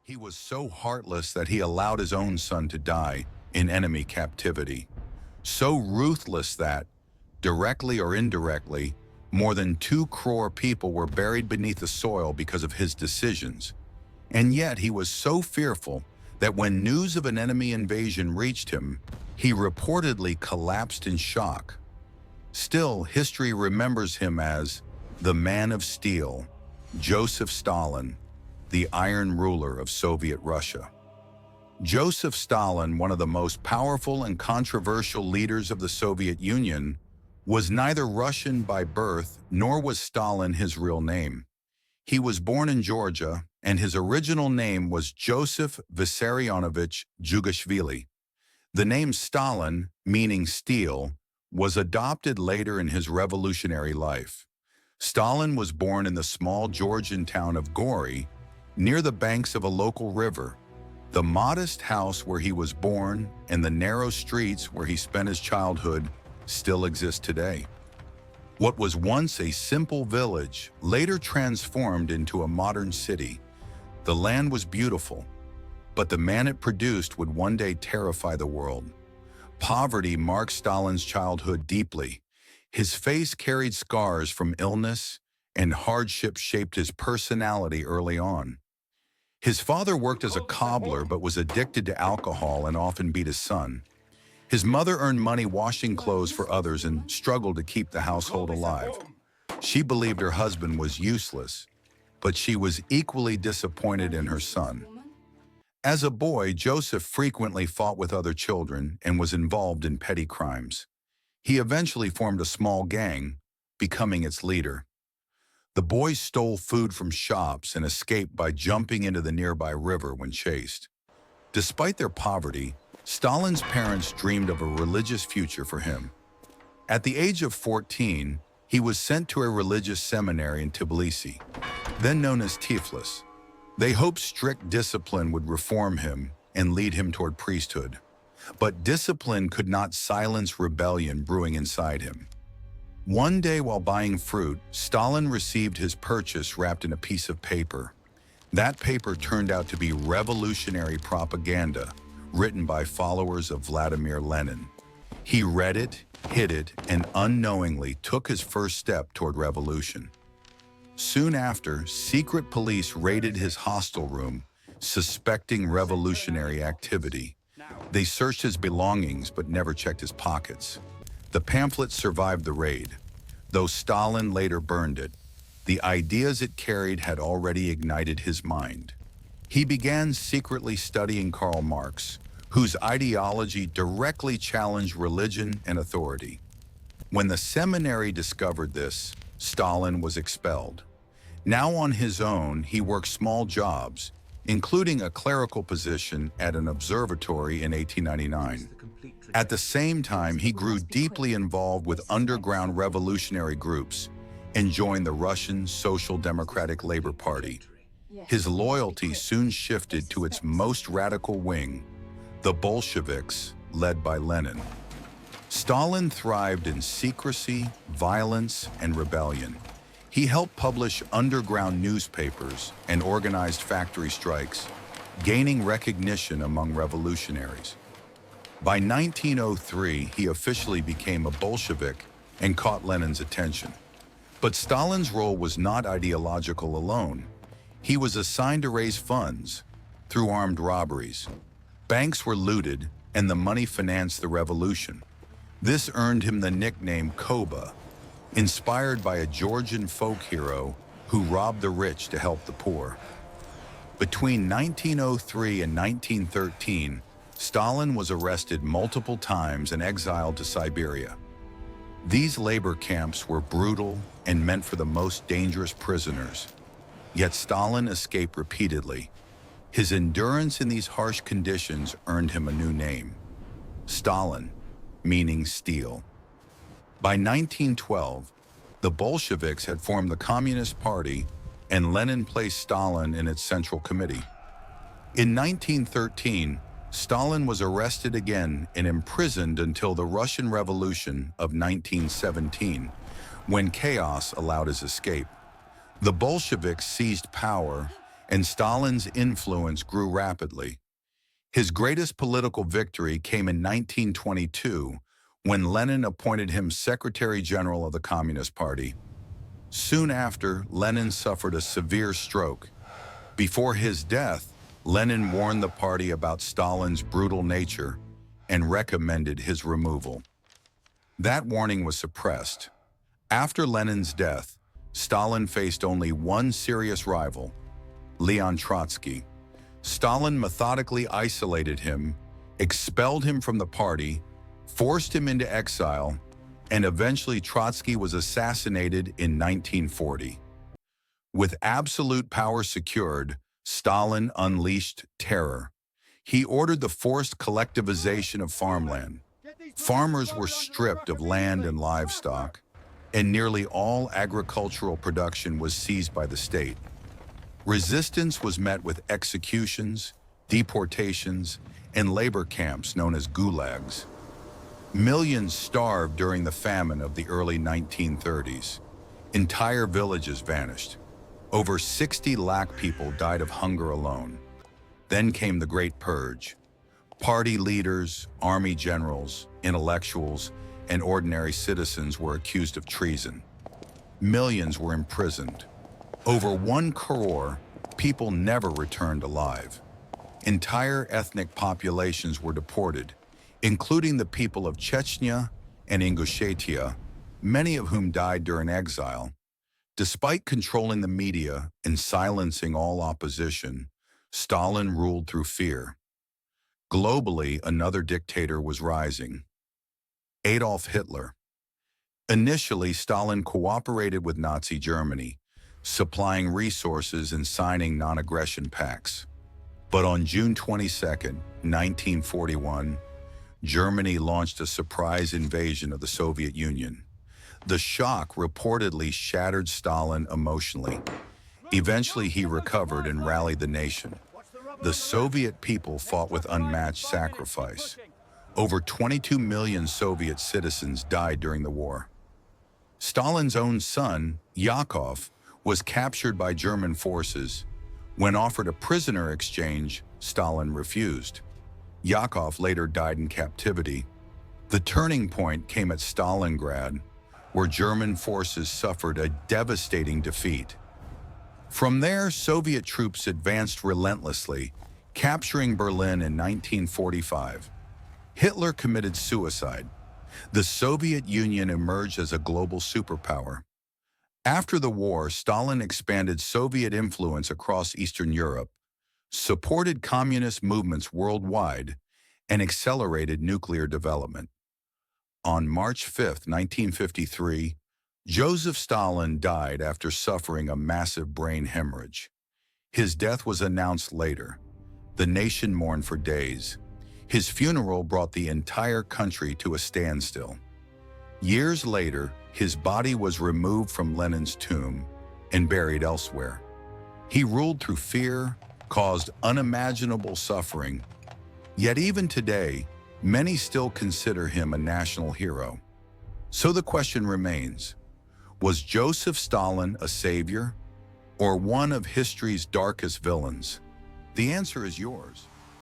He was so heartless that he allowed his own son to die in enemy captivity. So ruthless that, directly or indirectly, more than 2 crore people were buried beneath the soil because of his decisions. And yet he was so fearful that when news of an enemy invasion reached him, he reportedly collapsed in shock. Still, history remembers him as the man of steel, Joseph Stalin, the iron ruler of Soviet Russia. Joseph Stalin, one of the most powerful and controversial leaders of the Soviet Union, was neither Russian by birth nor was Stalin his real name. He was born in Georgia, and his original name was Joseph Vissarionovich Jugashvili. The name Stalin, meaning steel, was adopted later in his revolutionary life. Stalin was born in the small Georgian town of Gori, near the banks of a local river. The modest house where he was born and the narrow streets where he spent his childhood still exist today. What was once a simple village later transformed into a modern city. The land was beautiful, but the man it produced would one day terrify the world. Poverty marked Stalin's childhood deeply. His face carried scars from illness, and hardship shaped his personality early on. His father worked as a cobbler but was addicted to alcohol and often beat his son. His mother earned money washing clothes for others and struggled to keep the household alive. She believed her husband was useless, but she was equally disappointed in her son. As a boy, Joseph frequently fought with other children and was involved in petty crimes. He eventually formed a small gang, becoming its leader. The boys stole food from shops and escaped by jumping into the nearby river when chased. Despite their poverty, Stalin's parents dreamed of a religious future for him. At the age of 14, he was sent to a religious seminary in Tbilisi, then known as Tiflis. They hoped strict discipline would reform him and lead him toward priesthood. But discipline could not silence rebellion brewing inside him. One day while buying fruit, Stalin received his purchase wrapped in a piece of paper. That paper turned out to be revolutionary propaganda written by followers of Vladimir Lenin. He read it, hid it, and unknowingly took his first step toward revolution. Soon after, secret police raided his hostel room, suspecting revolutionary activity. They searched his belongings but never checked his pockets. The pamphlet survived the raid. Though Stalin later burned it, the ideas it carried had already ignited his mind. He began secretly studying Karl Marx, whose ideology directly challenged religion and authority. When the seminary discovered this, Stalin was expelled. Now on his own, he worked small jobs, including a clerical position at an observatory in 1899. At the same time, he grew deeply involved with underground revolutionary groups and joined the Russian Social Democratic Labor Party. His loyalty soon shifted to its most radical wing, the Bolsheviks, led by Lenin. Stalin thrived in secrecy, violence, and rebellion. He helped publish underground newspapers and organized factory strikes, gaining recognition among revolutionaries. By 1903, he officially became a Bolshevik and caught Lenin's attention. But Stalin's role was not ideological alone. He was assigned to raise funds through armed robberies. Banks were looted, and the money financed the revolution. This earned him the nickname Koba, inspired by a Georgian folk hero who robbed the rich to help the poor. Between 1903 and 1913, Stalin was arrested multiple times and exiled to Siberia. These labor camps were brutal and meant for the most dangerous prisoners. Yet Stalin escaped repeatedly. His endurance in these harsh conditions earned him a new name, Stalin, meaning steel. By 1912, the Bolsheviks had formed the Communist Party, and Lenin placed Stalin in its central committee. In 1913, Stalin was arrested again and imprisoned until the Russian Revolution of 1917, when chaos allowed his escape. The Bolsheviks seized power, and Stalin's influence grew rapidly. His greatest political victory came in 1922 when Lenin appointed him Secretary General of the Communist Party. Soon after, Lenin suffered a severe stroke. Before his death, Lenin warned the party about Stalin's brutal nature and recommended his removal. That warning was suppressed. After Lenin's death, Stalin faced only one serious rival, Leon Trotsky. Stalin methodically isolated him, expelled him from the party, forced him into exile, and eventually Trotsky was assassinated in 1940. With absolute power secured, Stalin unleashed terror. He ordered the forced collectivization of farmland. Farmers were stripped of land and livestock, and nearly all agricultural production was seized by the state. Resistance was met with executions, deportations, and labor camps known as gulags. Millions starved during the famine of the early 1930s. Entire villages vanished. Over 60 lakh people died of hunger alone. Then came the Great Purge. Party leaders, army generals, intellectuals, and ordinary citizens were accused of treason. Millions were imprisoned. Over 1 crore people never returned alive. Entire ethnic populations were deported, including the people of Chechnya and Ingushetia, many of whom died during exile. Despite controlling the media and silencing all opposition, Stalin ruled through fear. Globally, another dictator was rising, Adolf Hitler. Initially, Stalin cooperated with Nazi Germany, supplying resources and signing non-aggression pacts. But on June 22, 1941, Germany launched a surprise invasion of the Soviet Union. The shock reportedly shattered Stalin emotionally. Eventually, he recovered and rallied the nation. The Soviet people fought with unmatched sacrifice. Over 22 million Soviet citizens died during the war. Stalin's own son, Yakov, was captured by German forces. When offered a prisoner exchange, Stalin refused. Yakov later died in captivity. The turning point came at Stalingrad, where German forces suffered a devastating defeat. From there, Soviet troops advanced relentlessly, capturing Berlin in 1945. Hitler committed suicide. The Soviet Union emerged as a global superpower. After the war, Stalin expanded Soviet influence across Eastern Europe, supported communist movements worldwide, and accelerated nuclear development. On March 5, 1953, Joseph Stalin died after suffering a massive brain hemorrhage. His death was announced later. The nation mourned for days. His funeral brought the entire country to a standstill. Years later, his body was removed from Lenin's tomb and buried elsewhere. He ruled through fear, caused unimaginable suffering. Yet even today, many still consider him a national hero. So the question remains, was Joseph Stalin a savior or one of history's darkest villains? The answer is yours.